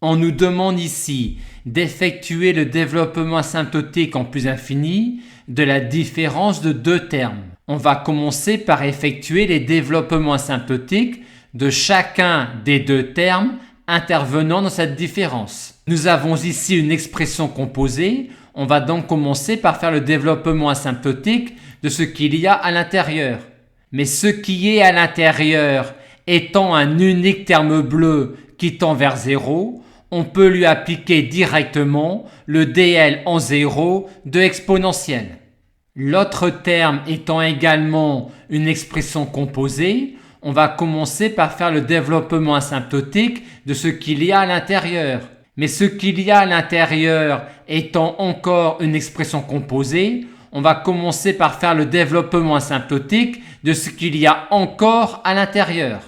On nous demande ici d'effectuer le développement asymptotique en plus infini de la différence de deux termes. On va commencer par effectuer les développements asymptotiques de chacun des deux termes intervenant dans cette différence. Nous avons ici une expression composée. On va donc commencer par faire le développement asymptotique de ce qu'il y a à l'intérieur. Mais ce qui est à l'intérieur étant un unique terme bleu qui tend vers 0, on peut lui appliquer directement le dl en 0 de exponentielle. L'autre terme étant également une expression composée, on va commencer par faire le développement asymptotique de ce qu'il y a à l'intérieur. Mais ce qu'il y a à l'intérieur étant encore une expression composée, on va commencer par faire le développement asymptotique de ce qu'il y a encore à l'intérieur.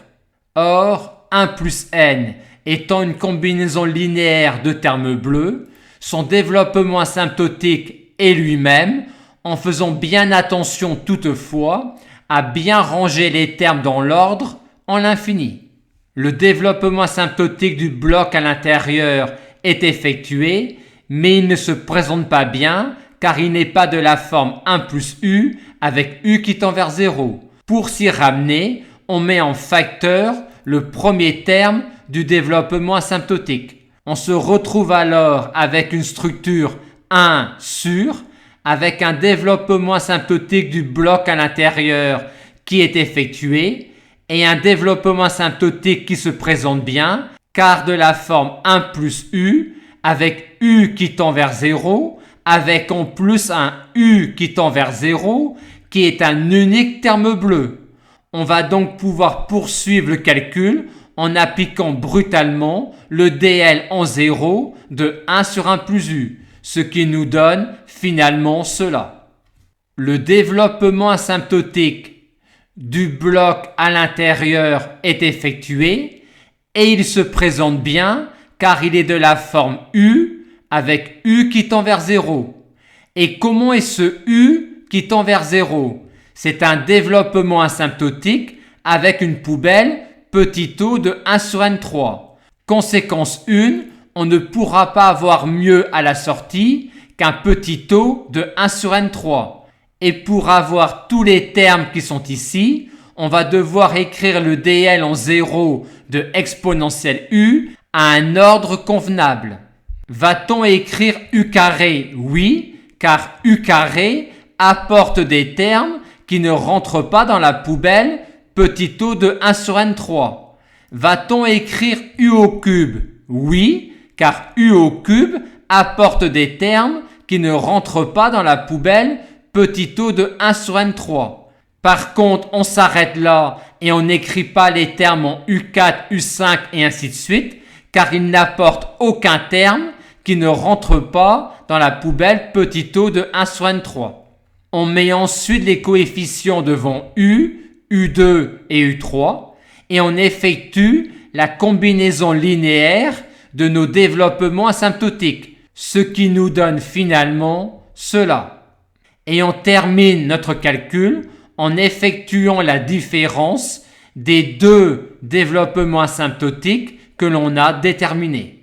Or, 1 plus n étant une combinaison linéaire de termes bleus, son développement asymptotique est lui-même, en faisant bien attention toutefois à bien ranger les termes dans l'ordre en l'infini. Le développement asymptotique du bloc à l'intérieur est effectué, mais il ne se présente pas bien car il n'est pas de la forme 1 plus u avec u qui tend vers 0. Pour s'y ramener, on met en facteur le premier terme du développement asymptotique. On se retrouve alors avec une structure 1 sur, avec un développement asymptotique du bloc à l'intérieur qui est effectué et un développement asymptotique qui se présente bien car de la forme 1 plus u avec u qui tend vers 0 avec en plus un u qui tend vers 0 qui est un unique terme bleu. On va donc pouvoir poursuivre le calcul en appliquant brutalement le dl en 0 de 1 sur 1 plus u, ce qui nous donne finalement cela. Le développement asymptotique du bloc à l'intérieur est effectué et il se présente bien car il est de la forme u avec u qui tend vers 0. Et comment est ce u qui tend vers 0 ? C'est un développement asymptotique avec une poubelle petit o de 1 sur n3. Conséquence 1, on ne pourra pas avoir mieux à la sortie qu'un petit o de 1 sur n3. Et pour avoir tous les termes qui sont ici, on va devoir écrire le dl en 0 de exponentielle u à un ordre convenable. Va-t-on écrire u carré ? Oui, car u carré apporte des termes qui ne rentrent pas dans la poubelle petit o de 1 sur n3. Va-t-on écrire u au cube ? Oui, car u au cube apporte des termes qui ne rentrent pas dans la poubelle petit o de 1 sur n3. Par contre, on s'arrête là et on n'écrit pas les termes en u4, u5 et ainsi de suite, car ils n'apportent aucun terme qui ne rentre pas dans la poubelle petit o de 1 sur n3. On met ensuite les coefficients devant u, u2 et u3 et on effectue la combinaison linéaire de nos développements asymptotiques, ce qui nous donne finalement cela. Et on termine notre calcul en effectuant la différence des deux développements asymptotiques que l'on a déterminés.